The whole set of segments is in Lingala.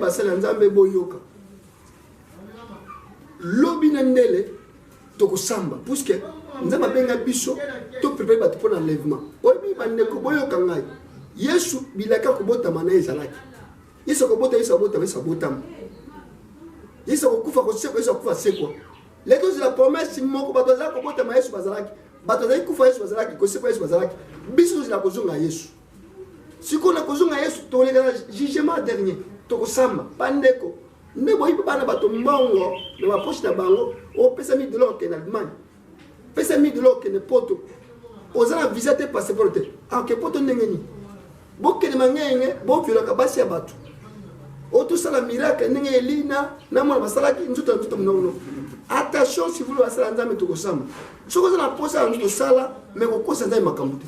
basala nzambe boyoka lobi na ndele tokosamba puisque nzambe abenga biso to prépare bato pour l'enlèvement oyebi bandeko boyoka ngai yesu bilaka kobotama na ezalaki yesu akobota yesu abotama yesu abotama yesu akokufa kosekwa yesu akufa sekwa leto zila promesse moko bato azala kobotama yesu bazalaki bato azali kufa yesu bazalaki kosekwa yesu bazalaki biso zila kozonga yesu sikoyo na kozonga yesu toleka na jugement dernier tokosamba bandeko nde boyibi bana bato mbongo na bapoche na bango opesa $1000 okende Allemagne pesa $1000 okende poto ozala visa te passeport te ake poto ndenge nini bokende mangenge boviolaka basi ya bato otosala miracle ndenge elina na mwana basalaki nzuto na nzuto mnono attention si vous voulez basala nzambe tokosamba soki oza na posa ya nzuto osala me kokosa nzambe makambo te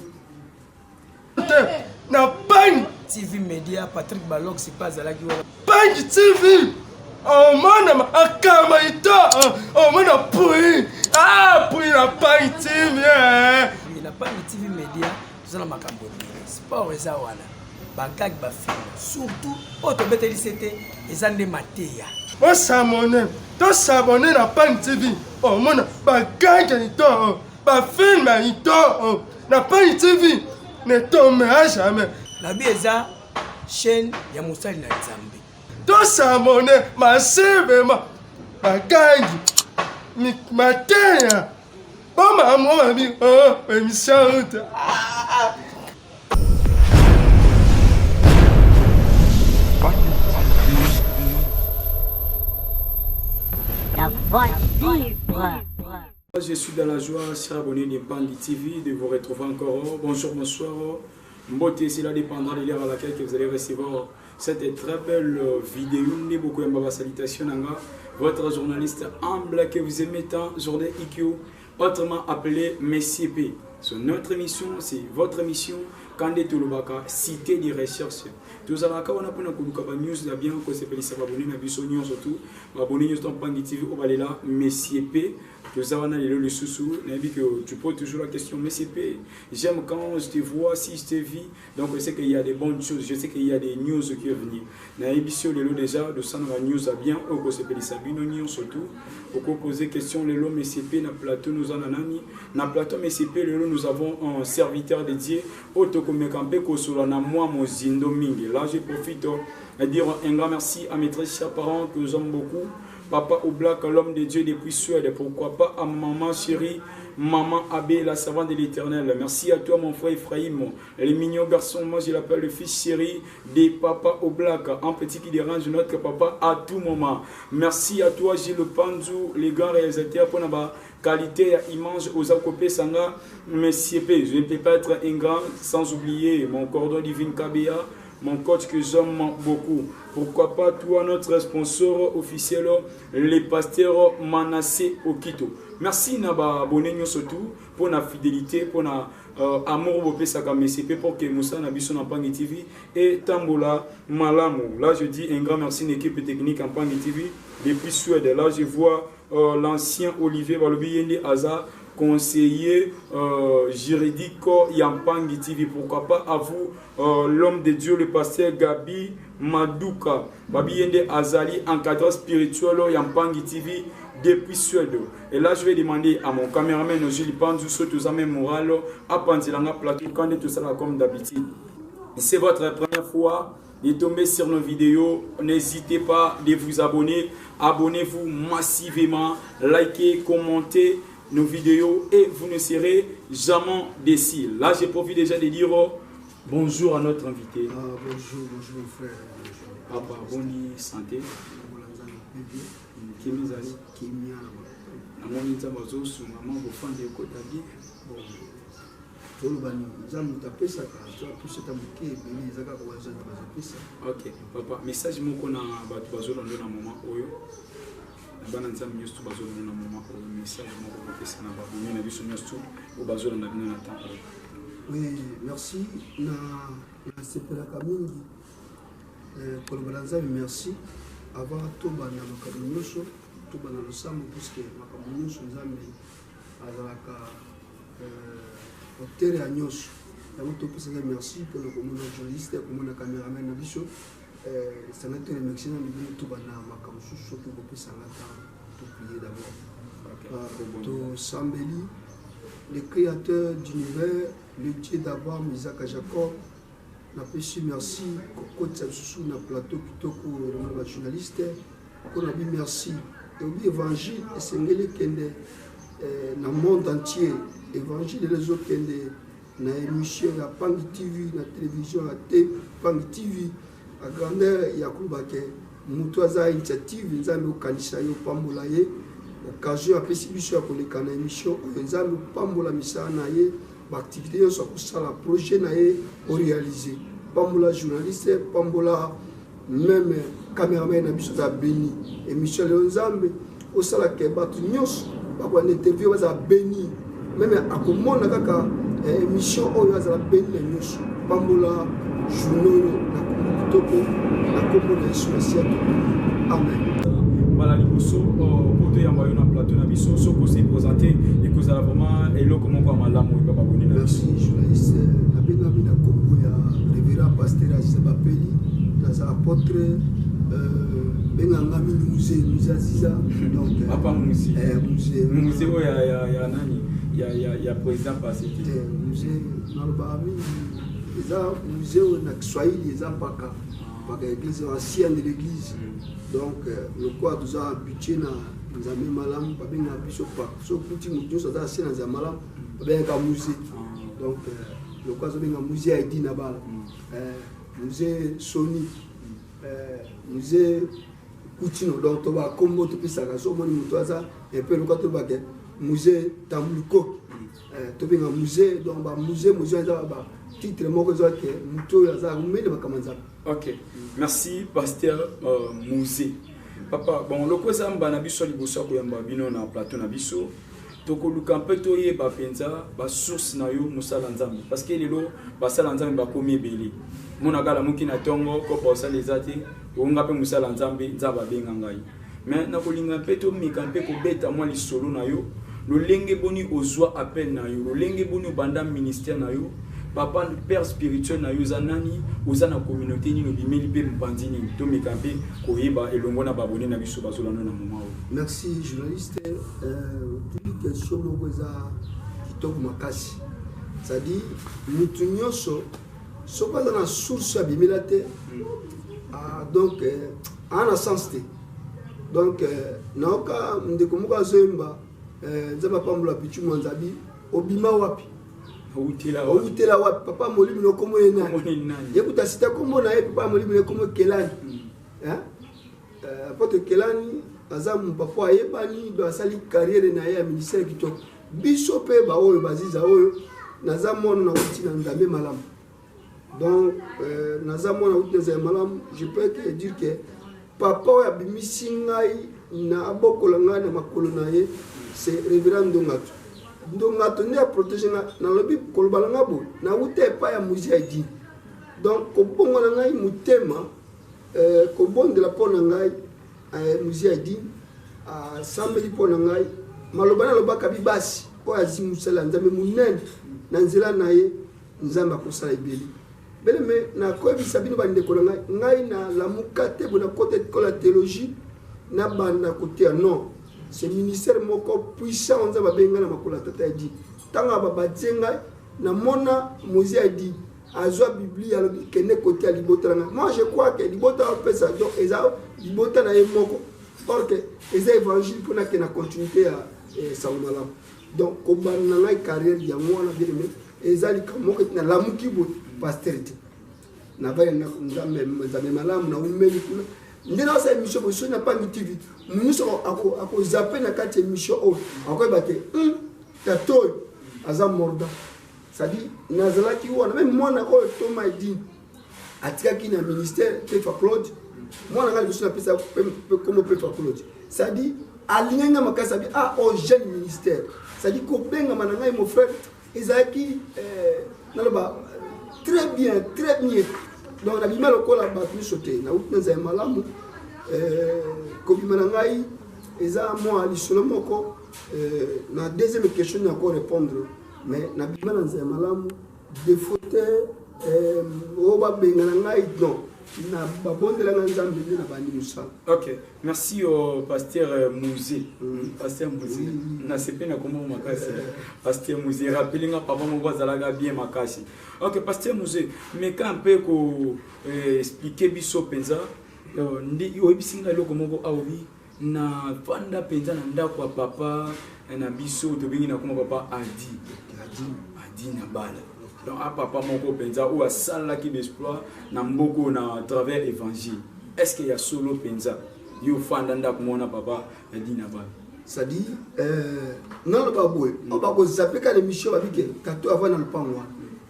na Pangi TV Media Patrick Balok c'est pas azalaki wana Pangi TV oh mana akama ito oh mana pui pui na Pangi TV na Pangi TV Media tozala makambo sport eza wana bagag ba film surtout otobeteli c'était eza nde mateya to s'abonner na Pangi TV oh mana bagag ito ba film ito na Pangi TV ne tombe à jamais. La bieza chaîne ya Mosali na Nzambe. To s'abonner massivement. Bakangi. Matin. Pas ma vie. Émission. La voix vibre. Je suis dans la joie, cher abonné de Pangi TV, de vous retrouver encore. Bonjour, bonsoir. Mbote, cela dépendra de l'heure à laquelle vous allez recevoir cette très belle vidéo. Beaucoup de salutations. Votre journaliste humble que vous aimez tant, Jordan Ikyo, autrement appelé Messie P. So, notre émission, c'est votre émission. Kande Tulubaka, cité des recherches. Tous allons quand on a pour news là bien que c'est pour les abonnés na biso news surtout abonnés news dans Pangi TV au balela Messie P. Tous allons aller le sous que tu poses toujours la question Messie P. J'aime quand je te vois, si je te vis. Donc je sais qu'il y a des bonnes choses, je sais qu'il y a des news qui vont venir. Na émission le déjà de ça la news à bien au que c'est pour les sabino news surtout. Pour poser question le Messie P na plateau nous en anani na plateau Messie P le nous avons un serviteur dédié auto comme campé ko sur na moi mozindo mingi. Là, je profite de dire un grand merci à mes très chers parents que j'aime beaucoup. Papa Oblak, l'homme de Dieu depuis Suède. Pourquoi pas à maman chérie, maman Abbé, la servante de l'Éternel. Merci à toi, mon frère Ephraïm. Le mignon garçon, moi je l'appelle le fils chéri de Papa Oblak. Un petit qui dérange notre papa à tout moment. Merci à toi, Gilles Panzou, les grands réalisateurs pour la qualité immense aux acopés Sanga. Monsieur P, je ne peux pas être un grand sans oublier mon cordon divin Kabea. Mon coach que j'aime beaucoup. Pourquoi pas toi, notre sponsor officiel, les pasteurs Manassé Okito. Merci Naba abonné surtout pour la fidélité, pour l'amour au Pesaka MCP pour que Moussa Nabiso en Pangi TV et Tambola Malamu. Là je dis un grand merci à l'équipe technique en Pangi TV depuis Suède. Là je vois l'ancien Olivier Balobiyende Aza, conseiller juridique Yampangi TV. Pourquoi pas à vous, l'homme de Dieu, le pasteur Gabi Maduka, Babiyende Azali, encadrant spirituel Yampangi TV depuis Suède. Et là, je vais demander à mon caméraman, Julie Panzou, tous à même moral, à Panzilanga Plateau, quand tout ça comme d'habitude. C'est votre première fois de tomber sur nos vidéos, n'hésitez pas de vous abonner. Abonnez-vous massivement, likez, commentez nos vidéos et vous ne serez jamais déçus. Là, j'ai profité déjà de dire bonjour à notre invité. Bonjour mon frère. Papa, bonne santé. Ok, papa, message moko na bato bazolanda na moment oyo. Bana nzambe nyonso bazolanda na moment oyo message moko kopesa na babonye na biso nyonso o bazolanda bino na temps oyo. Oui, merci na sepelaka mingi. Koloba nzambe merci avant toba na makambo nyonso toba na losambo puisque makambo nyonso nzambe azalaka auteur ya nyonso. Merci pour le journaliste, pour le caméraman, ça n'a été remercié dans le tout banama comme sous que vous puissiez tout prier d'abord. To Sambeli, le créateur d'univers, le Dieu d'Abraham, Isaac et Jacob, n'a pas su merci pour que sous na plateau plutôt que le journaliste, qu'on a dit merci. Et oui, évangile, c'est un kende dans le monde entier. Évangile, les autres kende na émission, na Pangi TV, na télévision, na Pangi TV, à grandeur, il y a Koubake, Moutouaza initiative, nous avons kanisa yo pambola ye, occasion après si biso pour les canaux émission, nous avons pambola misa na ye, activité sur ça la projet na ye pour réaliser. Pambola journaliste, pambola même caméraman na biso za béni, émission le nzambe, au sala ke batu nyos, ba kwa interview ba béni, même à comment na kaka émission oyo za béni na nyos, pambola journaux na komutoko na kombo na Yesu Masiya. Amen. Voilà liboso pour te yambayo na plateau na biso so ko se présenter et que ça vraiment et lo comment quoi malamu et papa boni na. Merci journaliste na bina bina kombo ya révérend pasteur Azabapeli na apôtre benga mini musée Aziza donc papa musée musée ya nani ya président passé musée na le bami eza musée na Kiswahili eza paka l'église ancienne de l'église. Donc, le quoi nous a habitué à nous amener malam, pas bien à biso pas. Sauf petit mouton, ça a assez dans un malam, pas bien qu'à musée. Donc, le quoi nous a musée Haïti Nabal, musée Sony, musée Koutino. Donc, tu vas comme tu peux ça, so mon mouton ça, et puis le quoi tu vas que musée Tamluko, tu vas musée, donc musée ça va. Titre moi que mouton ça, on met le bakamanza. Ok, merci pasteur Mouzé. Papa, bon, le quoi ça m'a nabiso liboso ko yamba bino na plateau na biso. Toko lukampe to ye ba penza ba source na yo musala nzambe parce que lelo ba sala nzambe ba komi ebele. Mona kala muki na tongo ko ba sala ezati o ngape musala nzambe nzaba benga ngai. Mais na ko linga pe to mikampe ko beta moi li solo na yo. Lo lenge boni ozwa appel na yo, lo lenge boni banda ministère na yo. Papa, père spirituel na yuzanani, uzana communauté ni no bimeli pe mbandini to mekampe koyeba elongo na babone na biso bazola na moment. Merci journaliste. Toute question mokoza kitoko makasi. C'est-à-dire mutu nyonso soka na source ya bimilate donc en sens te. Donc naoka ndeko muka zemba nzaba pambola pichu mwanzabi obima wapi Outila wapi papa molimi no komo nani yekuta sita komo na ye papa molimi no komo Kelani apote Kelani azamu papa ayebani do asali carrière na ye ministère kitoko biso pe ba oyo baziza oyo nazamona na uti na ndambe malamu donc nazamona uti na malamu je peux que dire que papa ya bimisi ngai na abokola ngai na makolo na ye c'est révérend Ndongatu donc on a protégé na lobi kolbala ngabo na ute pa ya musée Haïti donc ko bongo na ngai mutema ko bonde la pona ngai musée Haïti a sambeli pona ngai maloba na loba kabibasi po azimu sala nzambe munene na nzela na ye nzamba ko sala ibeli bele me na ko bi sabino bande ko ngai na la mukate bona côté de la théologie na banda côté non. Ce ministère moko puissant on va benga na makola tata dit tanga baba tsenga na mona musée a dit azwa biblia lo kene côté à libotanga moi je crois que libota pesa donc eza libota na moko parce que eza évangile pour na que na continuité à salomala donc ko banna ngai carrière ya mwana bien mais eza likamoko na lamuki bo pastorité na ba na nzambe malamu na umeli kuna ndina sa émission boso na Pangi TV nous ako zapper na kati émission o ako bate tatoy azam morda ça dit nazala ki wana même moi na ko Thomas dit atika ki na ministère Pefa Claude moi na ngali boso na pesa comme Pefa Claude ça dit alinga makasa bi au jeune ministère ça dit ko benga mananga mon frère Isaki na ba très bien donc la bima lokola battu sauté na utnza malamu kobima ngai eza moi lisolo moko na deuxième question encore répondre mais na bima nza malamu de faute o ba benga ngai donc na babondela nga nzambe nde na bandi mosala. Ok, merci au pasteur Mouzé. Pasteur Mouzé, na sepe na komo makasi. Pasteur Mouzé, rappelez nga papa moko azalaka bien makasi. Ok, pasteur Mouzé, mais quand on peut expliquer biso penza, ndi oyebisi nga eloko moko aobi na vanda penza na ndako ya papa na biso tobengi na koma papa Adi na bala. Donc à papa moko penza ou à sala qui d'exploit na mboko na travers évangile. Est-ce qu'il y a solo penza yo fanda ndako mona papa Adi na bala? Ça dit non le baboué on va ko zapeka l'émission avec kato avant na lupangwa.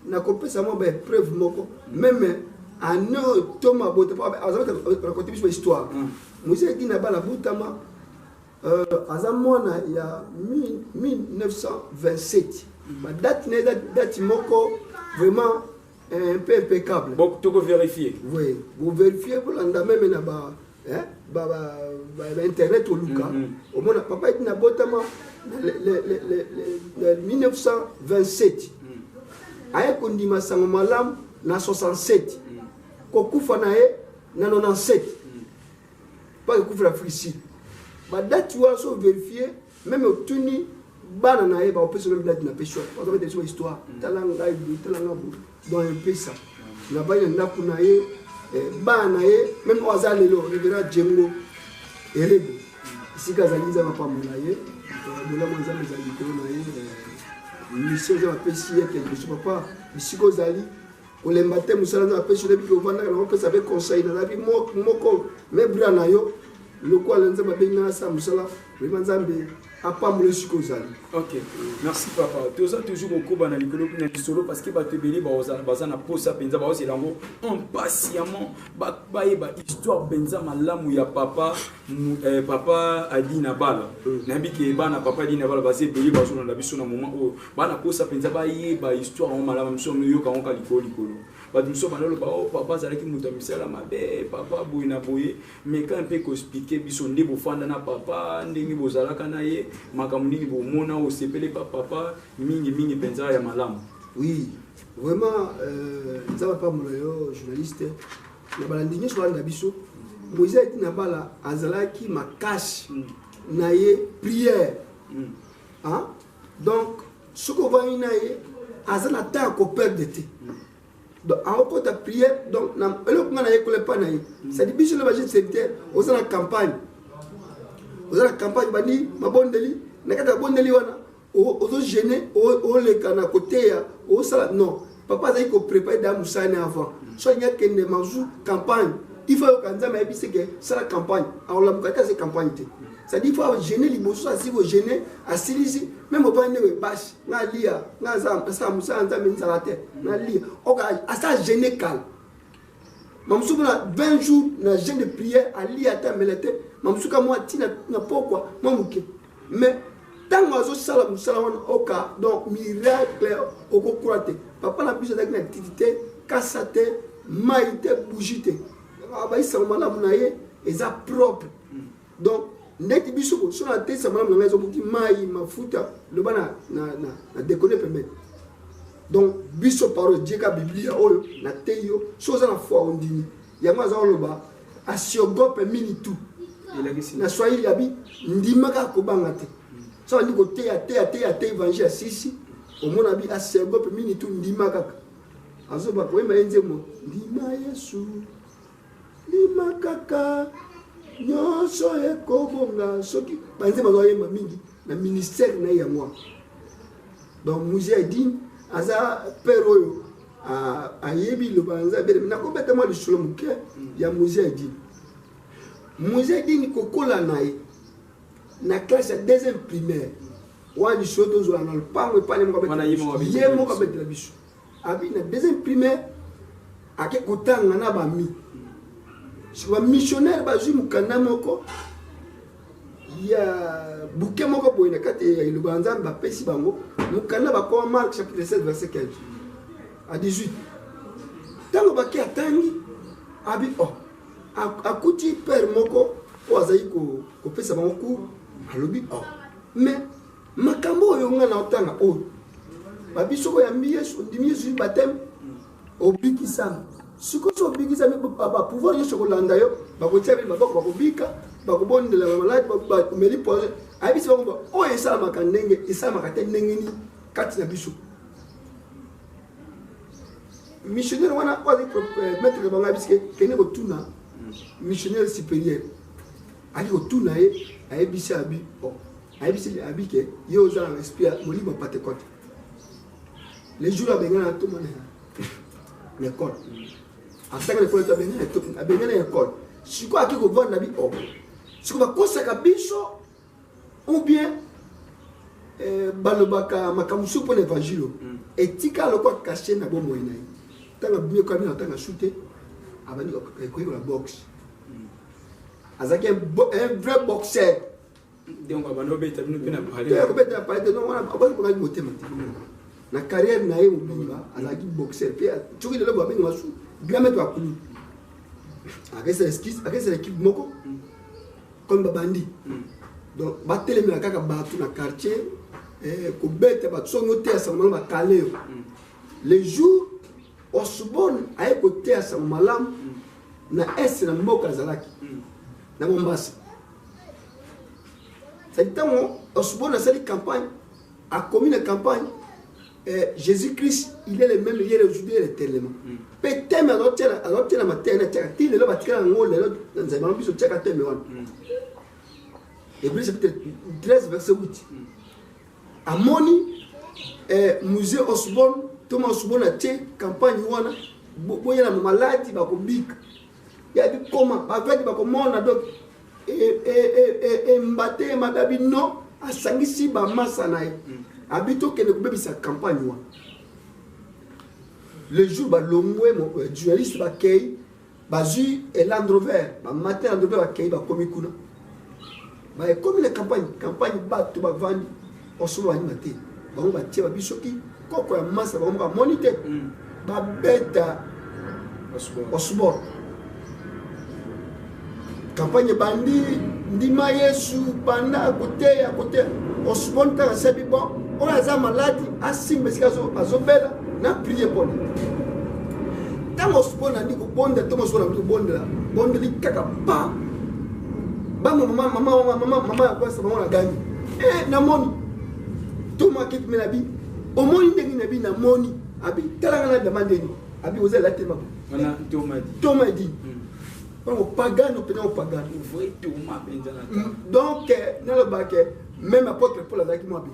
Na kopesa mo ba preuve moko même ano toma bote pa azata raconter biso histoire. Monsieur Adi na bala butama azamona ya 1927. Ma date moko vraiment un peu impeccable. Bon, tu peux vérifier. Oui, vous vérifiez pour l'endemain même là-bas, internet au Luca. Au moins papa est na botama le 1927. Aya kondima sango malam na 67. Kokufa na e na 97. Pas kokufa la frisi. Ma date tu vas vérifier même au tuni bana na eba opesa même date na pêcheur on va mettre histoire talanga dans un peu ça na bana ndaku na ye bana ye même ozalelo revera jengo elebo sika zaliza papa mona ye bola mwanza mezali ko na ye mission za pesi ye quelque chose papa bisiko zali olemba te musala na pesi le biko vanda na opesa avec conseil na bi moko me bra na yo le quoi lenza ba benga sa musala vraiment nzambe. Ok, merci papa. Tout ça toujours au cours na likolo na solo parce que ba te beli ba na posa penza ba aussi lango impatiemment ba histoire penza malamu ya papa papa Adi na bala. Na biki ba na papa Adi na bala ba se beli ba so na biso na moment o ba na posa penza ba histoire o malamu so yo ka on ka likolo. Ba dumso ba lo ba papa zala ki muta misala mabe papa boy na boye mais quand on peut expliquer biso ndé bo fanda na papa ndingi bo zala kana ye makamuni bo mona o sepele papa mingi penza ya malamu. Oui, vraiment ça va pas mon journaliste na balandinyo so na biso Moïse na bala azalaki makash na ye prière. Hein? Donc ce qu'on va ina ye azana ta ko perdre te. Donc en côté de prière donc na eloko ngana ye ko le pa na ye. Ça dit biso le bagé secteur aux la campagne. Aux la campagne bani mabondeli na kata bondeli wana ozo gêner o le kana côté ya o sala non papa azali ko préparer da musane avant so nya kende manzu campagne il faut kanza ma bise que c'est la campagne alors la bukata c'est campagne te ça dit il faut gêner liboso asi vous gêner asilisi même au bande bash na lia na za sa musa nza menza terre na lia oka asa gêner calme mamsuka 20 jours na jeûne de prière ali ata melete mamsuka moi tina na pourquoi mamuke mais tant que sala musala wana oka donc miracle oko croate papa na biso na activité kasate maite bougite aba isa malamu na ye eza propre donc ndeti biso so na tesa malamu na zo buki mai mafuta le bana na déconner permettre donc biso parole dieka biblia oyo na teyo so za na foi ondini yama za oloba asiogope mini tout na swahili abi ndimaka ko bangate so ndi ko te évangile sisi au mona bi asiogope mini tout ndimaka azoba ko ema enzemo ndima Yesu ndima kaka nyonso ekobonga soki banze bazoyemba mingi na ministère na ya moi donc Moïse Adi aza père oyo ayebi lo banza bele na kobeta mo lisolo muke ya Moïse Adi ni kokola nae na classe ya deuxième primaire wani soto zo na lupango epane mo kabeta yemo kabeta biso abi na deuxième primaire ake kotanga na bami si ba missionnaire ba zu mukanda moko ya bouquet moko boyina kati ya lubanza ba pesi bango mukanda ba ko Marc chapitre 7 verset 15 à 18 tango ba ki atangi abi akuti père moko o azai ko pesa bango ku alobi mais makambo yo ngana otanga o ba biso ko ya Yesu ndimi Yesu baptême obiki sana sikoso bigisa ba pouvoir yo chokolanda yo ba ko tiabeli ba ko bika ba ko bondela ba malade ba meli poze ai biso ba o esa makandenge esa makate ndenge ni kati na biso missionnaire wana kwa mettre ba ngabiske kene ko tuna missionnaire supérieur ali ko tuna ye ai bisa abi o ai bisa abi ke yo za respire moli ba pate kote les jours à bengana tout monde l'école après l'école tu as besoin l'école si quoi qui vont na bi o si quoi kosaka biso ou bien balobaka makamusu pour l'évangile etika lokwa caché na bombo ina tanga bien comme na tanga shooter abani ko la boxe azaki un vrai boxeur donc abano beta nous pena parler ko beta parler non wana abani ko ngi motema na carrière na ye mobimba azaki boxeur pe choki lelo ba bengi masu bien mettre akulu akese esquisse akese l'équipe moko comme babandi donc batelemi kaka batu na quartier ko beta ba tsongo te sa mama kaleo les jours Osborne aye ko te sa malam na es na mboka zalaki na Mombasa c'est temps Osborne a fait campagne a commis une campagne Jésus-Christ, il est le même hier aujourd'hui et éternellement. Peut-être mais la matin, il est là, Hébreux chapitre 13 verset 8. À Moni, musée Osborne, Thomas Osborne a fait campagne wana, boya na maladie ba ko bik. Ya bi comment avec ba ko mona donc mbaté madabi non asangisi ba masanaye. Habito que ne peut sa campagne. Le jour, l'homme, journaliste, va kei, bazu et l'androver, matin l'androver va kei, va comme kuna. Bah comme la campagne bat tout va vendre, on se voit animaté. Bah on va tirer bisoki, quoi quoi masse, on va moniter. Bah bêta, au sport. Campagne bandi, ndima Yesu, banda à côté, au sport, t'as un bon. On a des maladies, assez mais c'est azobela na prier pour lui. Tant on se pose à dire que bon de Thomas on a bon de li kaka pa. Ba maman quoi ça maman la gagne. Na moni. Thomas qui me la bi. Au moni ndengi na bi na moni. Abi tala na demande ni. Abi oser la tema. On a Thomas dit. On pagan on peut on pagan. Vrai Thomas benzana. Donc dans le bac même apôtre Paul a dit moi bi.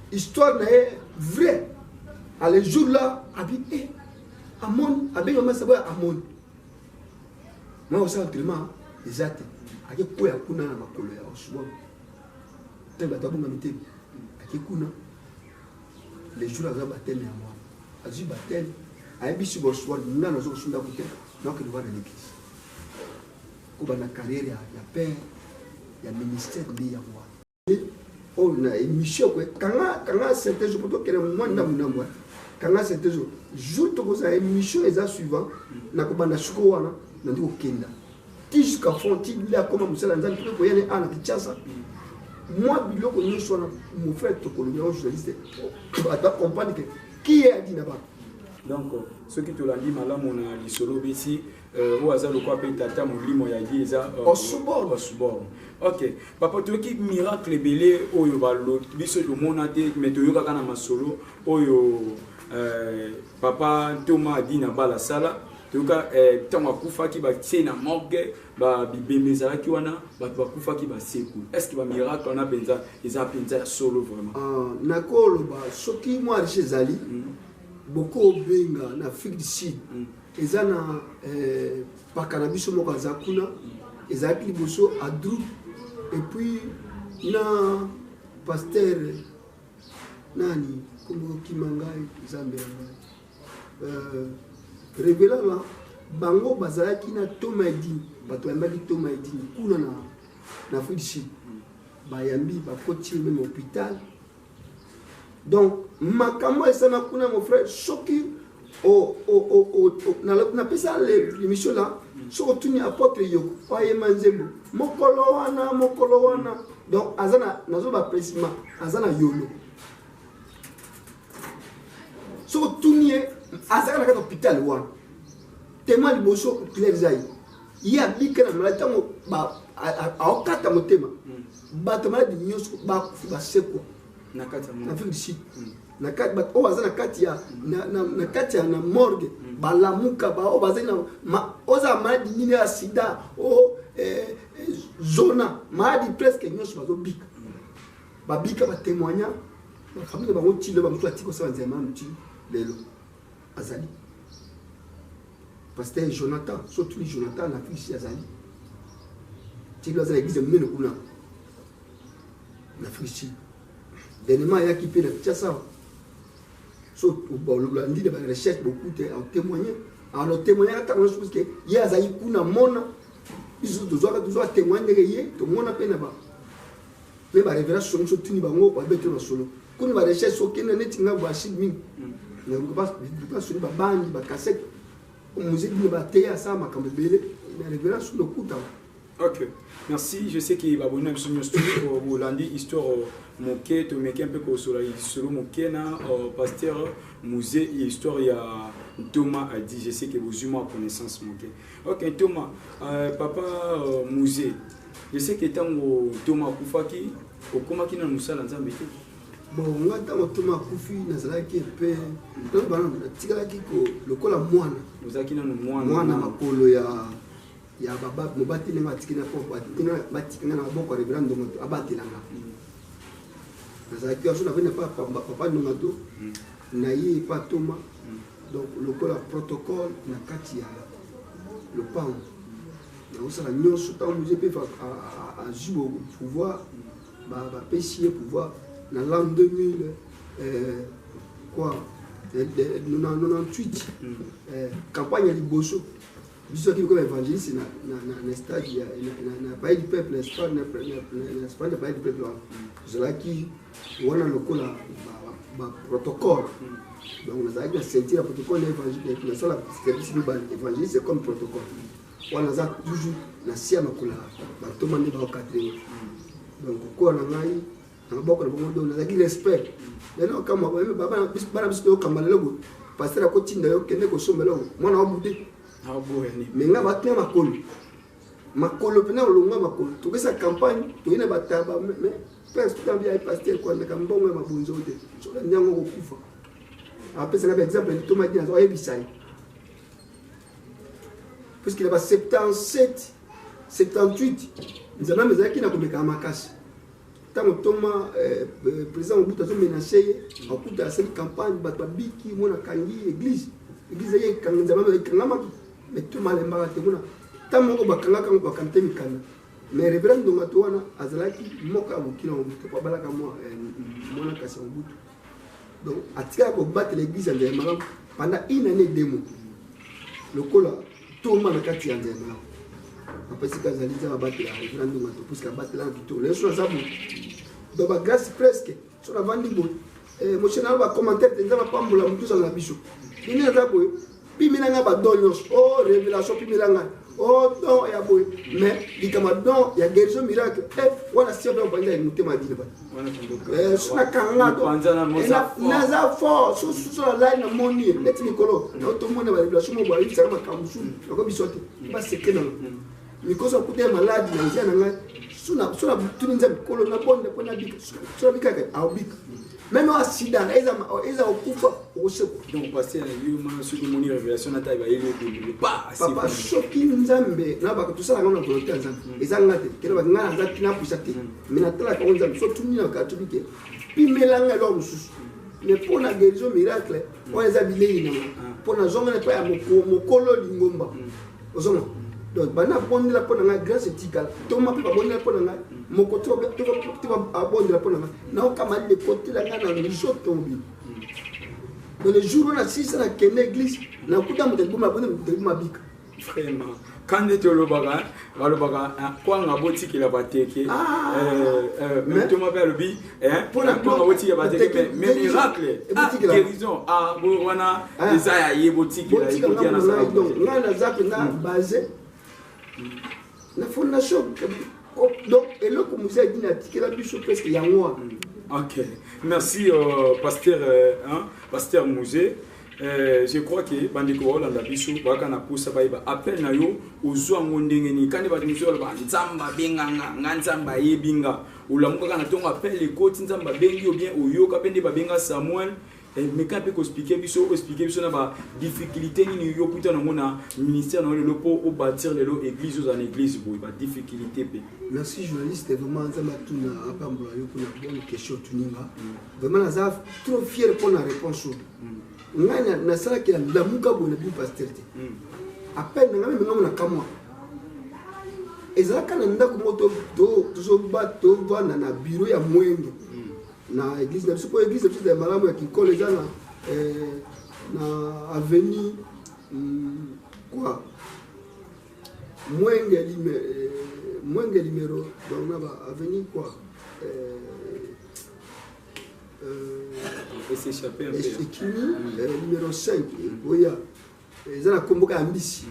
Histoire est vraie. À les jours là, abi Amon, abi maman savoir Amon. Moi aussi entraînement, exact. Ake quoi kuna na makolo ya osbo. Temba tabu ngamite. Ake kuna. Les jours là batel ya moi. Azu batel. Aibi si boswa ngana zo sunda kote. Donc il va dans l'église. Ko bana carrière ya père, ya ministère ni ya moi. Oh na émission quoi quand c'était jour pour que le monde na munamwa quand c'était jour to ça émission eza suivant na ko banda shuko wana na ndiko kenda ti jusqu'à fond ti là comme musala nzali ko yene ana kichasa moi biloko nyosho na mo fait to ko le journaliste va comprendre que qui est dit là-bas. Donc ceux qui te l'ont dit malam on a lisolo besi au hasard le quoi tata mulimo ya dit eza osubor. Ok, papa tu qui miracle belé oyo balo biso le monate mais to yoka kana masolo oyo papa Thomas dit na bala sala to ka tama kufa ki ba tsena morgue ba bibemeza ki wana ba kufa ki ba seku. Est-ce que ba miracle on a penza ils a penza solo vraiment. Nakolo ba soki moi chez Zali beaucoup benga na Afrique du Sud. Ezana pakanabiso moko zakuna ezaki boso adru. Et puis, na pasteur nani comme Kimangai Zambia révélant là bango bazalaki na Tomaidi bato yambaki Tomaidi kuna na Afrique bayambi bakoti même hôpital donc makambo esana kuna mon frère choki na pesa l'émission là surtout ni apôtre yoko paye manzembo mokolo wana donc azana nazo ba précisément azana yolo surtout ni azaka na kati hôpital wana témoin liboso clair zai ya bika na maladi tango aokata motema bato maladi nyonso bakufi basekwa na kati na Afrique du Sud na kati bato oyo baza na kati ya na morgue balamuka oyo baza na oza maladi nini ya sida o zona maladi presque nyonso bazobika babika batémoigna famille bango tilo bamutu atiko sa nzema muti lelo azali pasteur Jonathan surtout Jonathan na fils azali tilo azali église mene kuna na fils dernièrement ya qui peut na tchasa so le ndi de ba recherche beaucoup de témoigner alors témoigner ata on suppose que ya azali kuna mona izo dozoa témoigner ye to mona pe na ba mais ba révélation so tuni bango ba beto na solo kuni ba recherche so kena neti nga ba shibing na pas sur ba bandi ba cassette musique ne ba teya ça makambe bele na révélation do kuta. Ok, merci. Je sais qu'il va venir sur notre studio pour lundi histoire moqué, te mec un peu comme sur la solo moqué na pasteur musée et histoire il y a Thomas a dit. Je sais que vous avez connaissance moqué. Ok Thomas, papa musée. Je sais que tant Thomas Koufaki, au comment qui n'a nous ça dans un bon on a tant Thomas Koufi na zala ki pe donc bana tigala ki ko lokola mwana nous akina no mwana makolo ya baba mobati ne matikina po batikina na boko reverend ndongo abatelanga na ki aso na vene papa ndongo na yi pa Thomas donc lokola protocole na kati ya le pan na osala nyonso tant musée pe a jouer pouvoir ba pesier pouvoir dans l'an 2000 quoi 98 campagne liboso biso qui comme évangéliste na stade na pays du peuple l'espoir na pays du peuple cela qui wana lokola ba protocole donc on a sentir protocole évangéliste na sala service évangéliste comme protocole wana za toujours na sia makula ba tomande ba cadre donc quoi na ngai na boko na bongo na zaki respect lelo kama baba bana biso kambala lego pasteur akotinda yo kende ko sombelo mwana obude aboyani menga batya makolo pena olonga makolo tokesa campagne toyina bataba mais presque tout bien pasteur kwa ndaka mbongo mabunzo te so la nyango ko kufa apesa na exemple ni Thomas dit na ebisai puisqu'il a 77 78 nous avons mes acquis na komeka makasi tant Thomas président Mobutu a menacé à coup de cette campagne babiki mona kangi église ye kanga zama kanga mais Thomas lemba te mona tant moko bakanga kango bakante mikana mais révérend Ndongo wana azalaki moka bokila Mobutu pa balaka mona kasi Mobutu donc atika ko battre l'église en Ndema pendant une année demo le kola Thomas na kati ya Ndema après si kazaliza battre la révérend Ndongo parce que battre la victoire les choses abu donc la grâce presque sur la vente bon mon channel va commenter des gens pas mbula mutu na biso ini na boy piminanga ba donyos oh révélation piminanga oh don ya boy mais dikama don ya guérison miracle wala si on va aller mutu ma dile ba suna kanga do na za fo so la line money let me kolo na to mona ba révélation mo ba isa ma kamusu ko bisote ba sekena mikoso kutea maladi na njia nanga suna tuninza mikolo na bonde pona bika suna bika aubika même au sida eza okufa oseko donc passer yo mana sur le moni révélation na taille ba yele de pas papa shoki nzambe na ba tusala ngona volonté nzambe eza ngate kero ba ngana nzati na pusate mina tala ka nzambe so tunina ka tubike pimelanga lo mususu mais pour la guérison miracle on eza bilei na pour na zonga na pa ya mokolo lingomba ozoma donc bana bondi la pona nga grâce etikala Thomas pe bondi la pona nga moko to abondi la pona nga na okama de côté la nga na liso tombi dans le jour on a 6 na kene église na kuta mo de buma bika vraiment quand tu le baga quoi nga boti ki la bateke mais Thomas pe le bi pour la quoi nga boti ki la bateke mais miracle guérison wana desaya ye boti ki la boti na sa donc nga na zape na basé la fondation donc et là comme vous avez dit n'article la biso presque ya moi ok merci pasteur Mouzé je crois que bandeko Hollanda biso baka na poussa ba appel na yo ozwa ngondenge ni kandi ba miso ba nzamba benganga nzamba yebinga ulamuka kana tonga appel le koti nzamba bengi ou bien oyoka pende ba benga Samuel mais quand peut expliquer biso na ba difficulté ni yo puta na mona ministère na le po au bâtir les églises aux en église bo ba difficulté pe. Merci journaliste, vraiment nzamba tuna apambola yo pour la bonne question tuninga. Vraiment nazaf trop fier pour la réponse. Ngana na sala ki la muka bona bi pasteur te. Appel na ngame ngam na kamwa. Ezaka na ndako moto to bato vana na bureau ya mwenge. Na église na biso po église de malamu ya kikole jana na avenue quoi mwenge numéro donc na ba avenue quoi c'est échappé un peu numéro 5 oya ezana komboka ambisi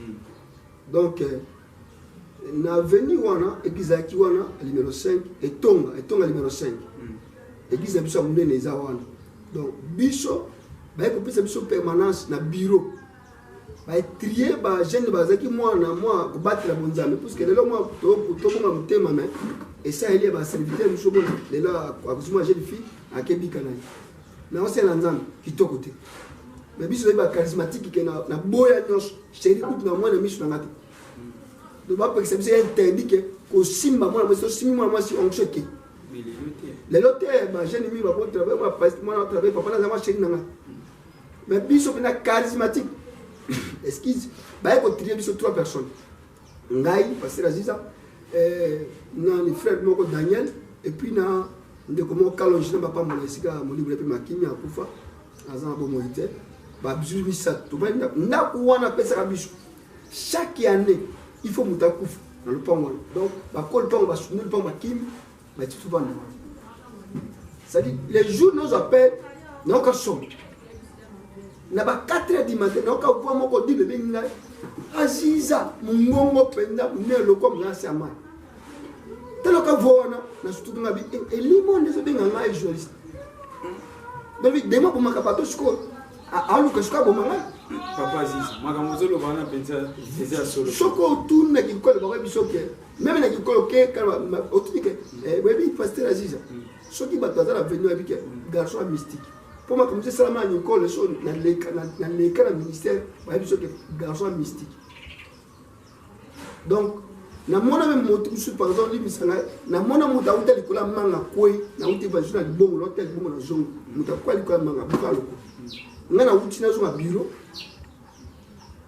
donc na avenue wana église ya kiwana numéro 5 etonga numéro 5 église biso munene eza wana donc biso ba ko pesa biso permanence na bureau ba trier ba jeune bazaki mwana moi ko battre la bonzambe parce que lelo moi to bonga mutema mais et ça il y a ba serviteur biso bona lelo akuzuma jeune fille akebika nayi na ose na nzambe kitoko te mais biso ba charismatique ke na boya nyos chéri kutu na mwana miso na ngati donc ba pesa biso interdit ke ko simba mwana biso simba mwana si on choque les lotés ba jeune mi ba bon travail ba pas moi na travail papa na zama chéri nanga mais biso na charismatique excuse ba ko trier biso 3 personnes ngai pasteur Aziza na ni frère moko Daniel et puis na ndeko mo kalonji na papa mo esika mo libre pe makimi akufa azana bo moite ba biso bisa to ba na ku wana pesa biso chaque année il faut mutakufa na le pont donc ba ko le pont ba soutenir le pont makimi mais tout souvent c'est-à-dire les jours nous appellent non ka son na ba 4h du matin non ka po moko di bebe ngai Aziza mungongo penda ne lo comme na sama telo ka vona na surtout ngabi et limonde so benga ngai journaliste donc dema pour makapato sko a lu ka sko bo manga papa Aziza makambo lo bana pensa eza solo soko tourne ki ko ba biso ke même na ki ko ke kama otike webi pasteur Aziza soki bato azala venu avec garçon mystique pour moi comme c'est ça ma Nicole so na le ministère ba biso ke garçon mystique donc na mona même moto par exemple li misanga na mona moto auta likola manga kwe na uti ba journal bongo l'hôtel bongo na zongo moto kwa likola manga bukalo ngana uti na zo ma bureau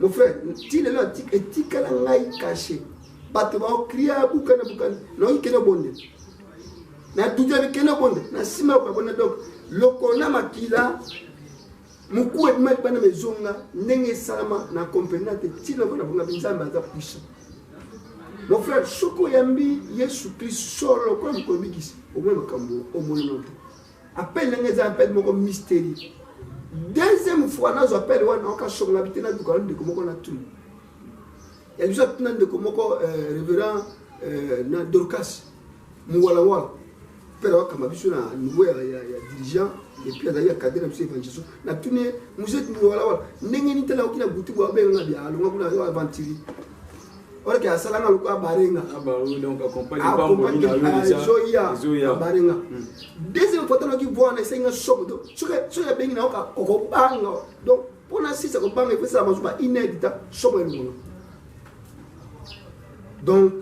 mon frère ti le là etika la ngai caché bato ba kriya bukana no ikena bonde na tuja bikena bonde na sima kwa bonde donc lokona makila mukuwe bana mezonga ndenge salama na comprenate ti na bona bonga binzamba za puissant. Mon frère, Soko Yambi, Yesu Christ, solo comme Komikis, au même Cambo, au Monument. Appelle les appels mon mystérieux. Deuxième fois, nous appelons un cas sur l'habitat de Coran de Komoko Natum. Il y a déjà plein de Komoko, révérend Dorcas, Moualawal. Père Kamabisu, nous il y a dirigeant, et puis il y a cadre de l'évangélisation. La tournée, nous êtes Moualawal. N'engagez pas la boutique ou à Benga, allons à aventurer. Or que asalanga luka barenga donc accompagne pas Zoya barenga deuxième fois que tu vois na senga sobo so ya bengi na oka okobanga donc pour na sisa ko banga pesa mazuba inédita sobo elongo donc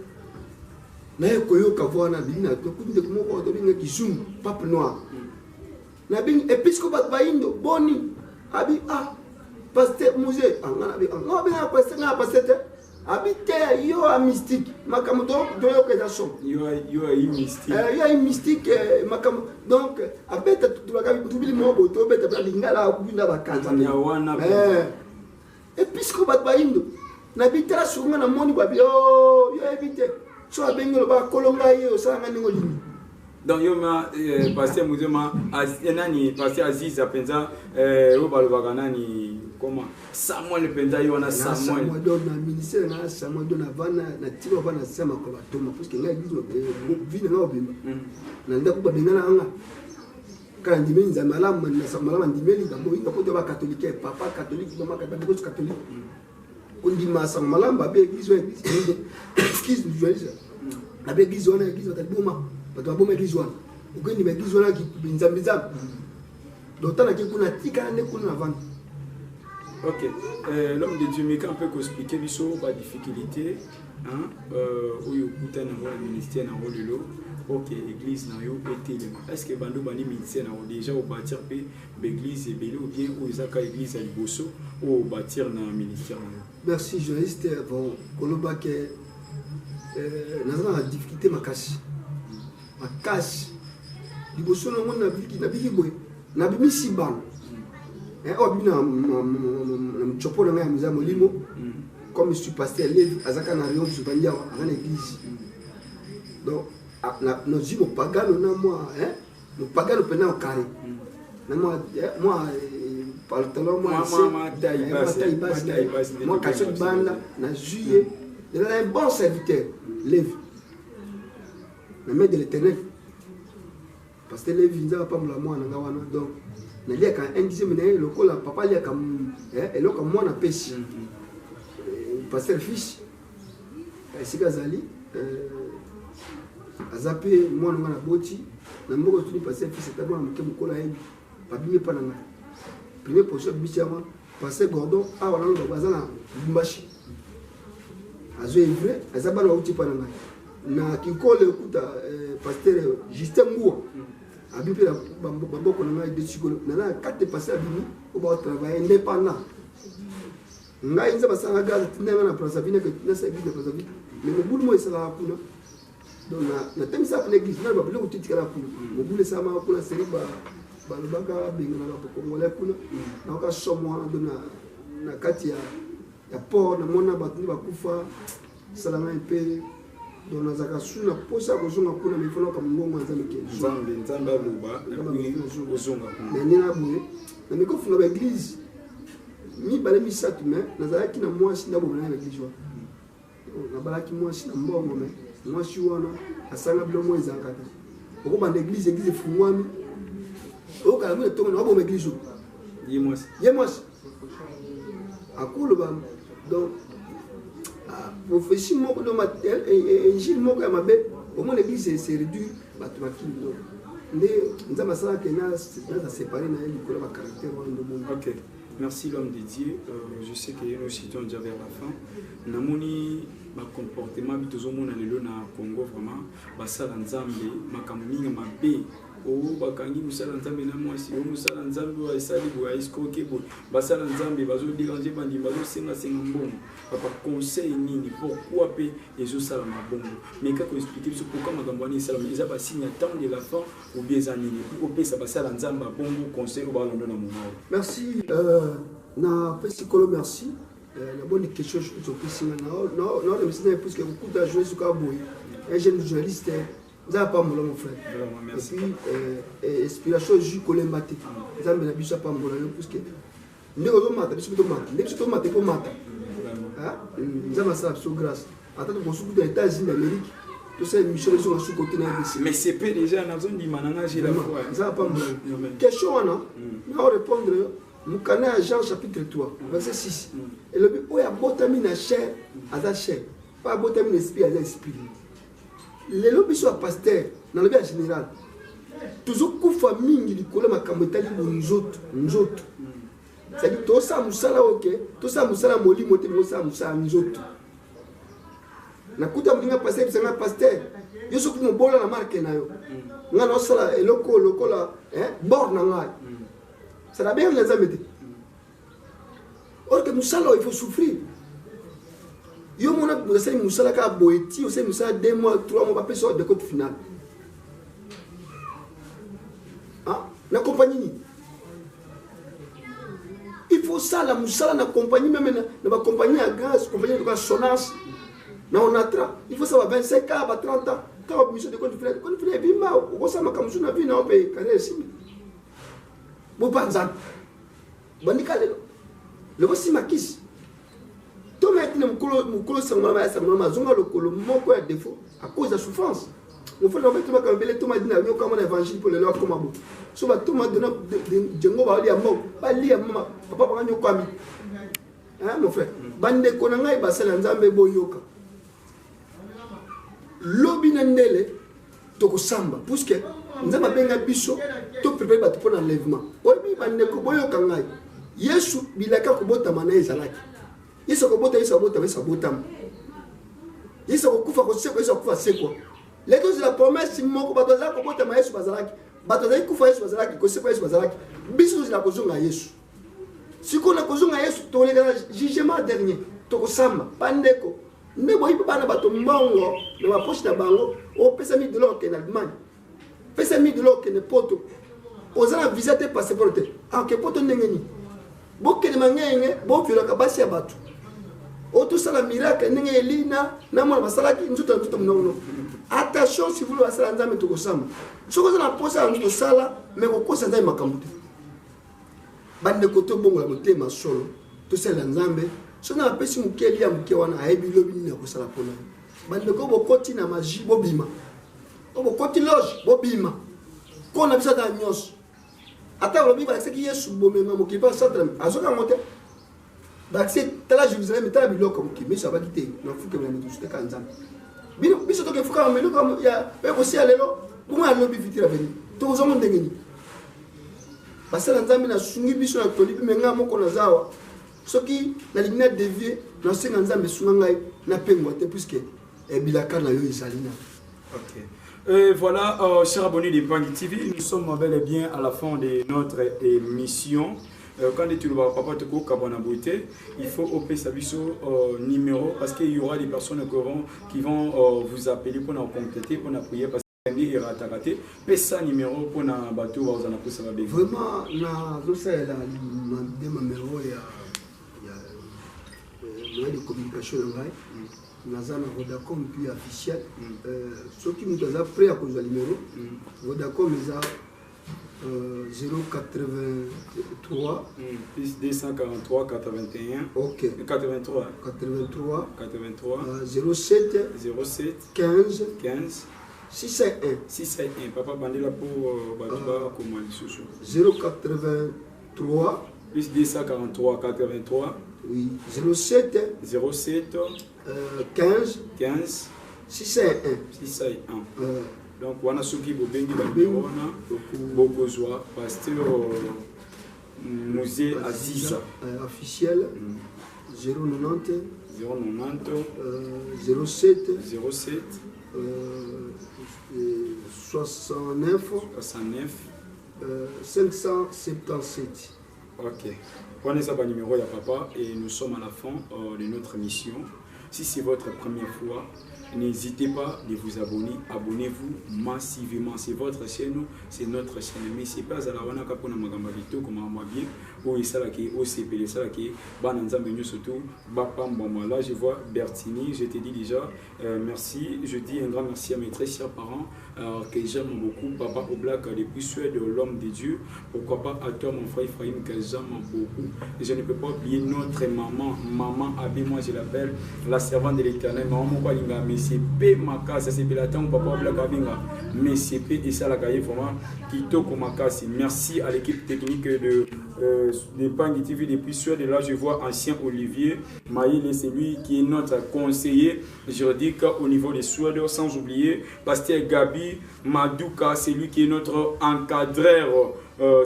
na ekoyo ka voir na bina to kunde ko moko to binga kizungu pape noir na bing episcopat baindo boni abi pasteur musée ngana bi ngana bi pasteur habité yo a mystique makamuto doyo kedason yo a mystique yo a mystique makam donc abeta tulaka tubili mobo to beta bla lingala kubinda bakanza ya wana episcopat baindo na bitara sunga na moni babi yo evite so abengelo ba kolonga yo sanga ningo lini donc yo ma pasteur muzema nani pasteur Aziz apenza o balobaka nani comment Samuel penza yo na Samuel don na ministère na Samuel don avana na tiro bana sema ko batoma parce que ngai bizo vina na obimba na ndako ba bengana anga Quand on dit que malam ndimeli d'abord il faut pas catholique papa catholique maman catholique. On dit masa malam ba église église journaliste. La église on église ta boma. Ba to boma église on. On dit église on qui nzambizam. Donc tant que kuna tika ne kuna vendre. Ok, l'homme de Dieu, mais quand on peut expliquer les difficultés, où il y a un ministère dans le lot, ok, l'église n'a pas été. Est-ce que Bando Bani ministère n'a déjà bâtir l'église et ou bien où ils ont l'église à Liboso ou bâtir dans le ministère? Merci, journaliste. Bon, Koloba que nous avons la difficulté ma cache. Liboso nous avons na biki boy, na bimi siban. Comme je suis pasteur, Azaka na Rio, je vais à l'église. Donc, nous disons pagano na moi, nous pagano pendant au carré. Moi, par le talon, moi, moi, quand je suis banda, na juillet, il a un bon serviteur, Lévi. Le maître de l'éternel. Parce que Lévi ne va pas me la moi, donc. Nalia quand un dixième année le col papa lia comme et là comme moi na pêche pasteur fils c'est Gazali azapé moi na boti na mboko tuni pasteur fils c'est d'abord na mkola yebi pas bien pas na premier projet bichama pasteur Gordon a wana lo bazana Lumbashi azo vrai azabana uti pa na kikole kuta pasteur Justin Ngua Abimpe la bamboko na de psychologue na quatre passer abimi au ba travailler indépendant ngai nza basanga gaza tinanga na place abine que na sa église na place abine mais le boulot moi c'est la kuna donc na thème ça pour l'église na ba bule ko titika la kuna mo boule ça ma kuna seri ba le baga benga na ba congolais kuna na ka somo na kati ya port na mona ba tuni ba kufa salama un peu donc nous avons su na posa kozonga kuna mifano kama ngongo nzambe ke nzambe aluba kozonga na nina boye na mikofunga ba église mi bale mi satu mais nazalaki na mwasi ndabo na église wa na balaki mwasi na mbongo mais mwasi wana asanga bilo mo ezanga ta oko ba église fungwami o kala mo tongo na bo église ye mwasi akulu ba donc prophétie moko do injil moko ya mabe au moins l'église c'est réduit bato makilo nde nzama sala que na séparer na likolo ba caractère wa ndo monde. OK, merci l'homme de Dieu. Je sais que nous situons déjà vers la fin. Namoni ba comportement bitozo mona lelo na Congo vraiment basala nzambe makambo mingi mabe o bakangi musala nzambe na mwasi o musala nzambe wa esali bo escroquer bo basala nzambe bazo déranger bandi bazo senga mbongo papa conseil nini pourquoi pe ezo sala mabongo mais kako expliquer sur pourquoi makambo ni sala mais ba signe temps de la fin ou bien zanini pour pesa basala nzamba bongo conseil ba londo na moment. Merci na psychologue merci la bonne question je peux signer non le message parce que beaucoup de jouer sur Kaboui un jeune journaliste ça pas mon frère merci. Et puis inspiration ju kolembate ça me la biso pas mon parce que ndeko mata biso to mata ko mata ah ça m'a ça sur grâce attends pour sous des États-Unis d'Amérique tout ça Michel sur sous côté na mais c'est peu déjà na zone di mananga j'ai la foi ça pas mon question na répondre Mukana Jean chapitre 3 verset 6 et le but oya botamina chair à chair pas botamina esprit à esprit les lobbies sont pasteur dans le bien général toujours kufa mingi likolo makambo etali nzoto c'est-à-dire to sa musala OK to sa musala molimo te mo sa musala nzoto na kuta mlinga pasteur bisanga pasteur yoso ku mobola na marque na yo nga no sala eloko lokola bord na ngai ça la bien les amis or que musala il faut souffrir. Yo mona musala musala ka boeti o se musala 2 mois 3 mois pas personne de côté final. Ah, na compagnie. Il faut ça la musala na compagnie même na ba compagnie à gaz, compagnie de Sonas. Na on atra, il faut ça va 25 ans, 30 ans. Quand mission de côté final bimba, o ça makamusu na vie na on paye carré ici. Bo panzan. Bandika le voici makis. To mettre mukolo sangama ya sangama zonga lokolo moko ya défaut à cause de la souffrance. on fait le mettre ma cambele tout m'a dit na yo comme un évangile pour le loi comme abo so ba tout m'a donné djengo ba ali amo ba li mama papa ba nyo kwami hein mon frère bande ko na ngai ba sala nzambe boyoka lobi na ndele to ko samba puisque nzamba benga biso to prépare ba pour l'enlèvement obi bande ko boyoka ngai Yesu bilaka ko botama na ezalaki Yesu ko bota Yesu botama Yesu ko kufa ko seko Yesu kufa seko les deux la promesse moko bato za ko botama Yesu bazalaki bato za kufa Yesu bazalaki ko seko Yesu bazalaki biso la kozonga Yesu siko na kozonga Yesu to le jugement dernier to ko samba pandeko ne boyi bana bato mbongo na ba poche na bango o pesa $1000 ke na Allemagne pesa $1000 ke ne poto ozana visa te passeport te ke poto ndengeni bokele mangenge bofiola kabasi ya bato oto sala miracle ndenge elina na mwana basalaki nzuta mnono attention si vous le basala nzambe to kosamba soko za na posa nzuto sala me ko kosa nzambe makambo te bande ko to bongo la motema solo to sala nzambe so na pesi mukeli ya muke wana ayebi lobi ni ko sala pona bande ko bokoti na magie bobima bokoti loge bobima ko na bisa da nyos ata lobi ba seki Yesu bomema mokipa satra azoka mote ba c'est tala Jérusalem tala biloko mokimi ça va quitter na fuke na mutu te kanzam bino biso to ke fuka melo comme ya pe ko si alelo buma lobi vitira veni to zo monde ngeni basala nzambe na sungi biso na tolibi menga moko na zawa soki na ligna dévier na senga nzambe sunga ngai na pengwa te puisque bilaka na yo isalina. OK. Voilà, chers abonnés de Bangui TV, nous sommes bel et bien à la fin de notre émission. Quand tu vas papa te couper il faut opérer sa numéro parce qu'il y aura des personnes qui vont vous appeler pour nous compléter, pour nous prier parce que il aura raté. Mais ça numéro pour nous bateau vous en a ça va bien. Vraiment, na ça la numéro il y a de communication en vrai. Nazana Vodacom puis officiel ceux qui nous ont prêt à cause du numéro Vodacom ils a 083 plus 243 81 OK 83 07 15 601 papa bandela pour Batuba comment sous 083 plus 243 83 oui 07 15 601 donc wana soki bobengi bandeko wana bokozwa pasteur musée Aziza officiel 090 07 69 577. OK. Prenez ça par numéro, il y a papa et nous sommes à la fin de notre mission. Si c'est votre première fois, n'hésitez pas de vous abonner. Abonnez-vous massivement. C'est votre chaîne, c'est notre chaîne. Mais c'est pas à la wana kapona magamba vito comme moi bien. Ou ça qui OCP, ça qui bananza menu surtout. Bapam bon là je vois Bertini. Je te dis déjà merci. Je dis un grand merci à mes très chers parents que j'aime beaucoup. Papa Oblak depuis Suède, l'homme de Dieu. Pourquoi pas à toi mon frère Ephraim que j'aime beaucoup. Et je ne peux pas oublier notre maman Abé, moi je l'appelle la servante de l'Éternel. Maman quoi l'inga mais c'est P Maka, ça c'est Pélaton Papa Oblak Avinga. Mais c'est P et ça la cahier vraiment Kitoko Makasi. Merci à l'équipe technique de Bangui TV depuis Suède. Et là je vois ancien Olivier Maïle, c'est lui qui est notre conseiller juridique au niveau des Suède, sans oublier Pasteur Gabi Madouka, c'est lui qui est notre encadreur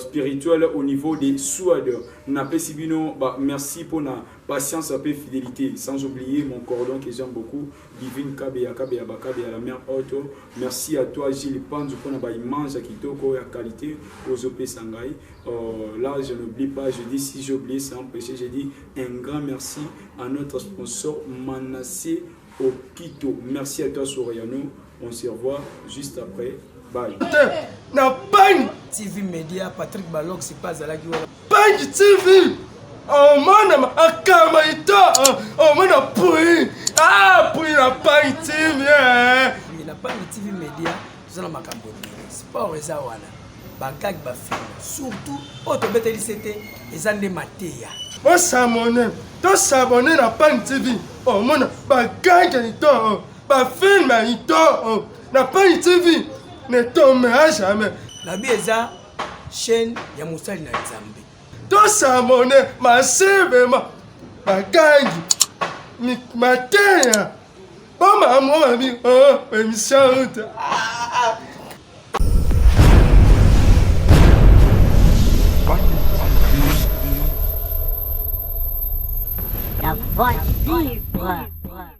spirituel au niveau des Suède. Merci pour la patience et fidélité, sans oublier mon cordon que j'aime beaucoup, Divine Kabea la mère Auto. Merci à toi Gilles Panzo pour la immense kitoko et qualité aux OP Sangai. Là je n'oublie pas, je dis si j'ai oublié c'est un péché, je dis un grand merci à notre sponsor Manassé Okito. Merci à toi Soriano, on se revoit juste après. Bye. Na Bangui TV Media, Patrick Balog, c'est pas à la gueule. Bangui TV! Oh mon akama ito! Oh mon apui! Ah, puis la Bangui TV! La Bangui TV Media, c'est la makambo. Sport et zawana. Bagag ba film. Surtout, autobete lisete, les années matéya. Moi s'abonner na Bangui TV. Oh mon bagag ito! Ba film ito! na Pani TV ne tombera jamais. nabi eza chaîne ya mosali na Nzambe. Tosabone masebema bakangi mateya boma mwa bi émission. La voix vibre.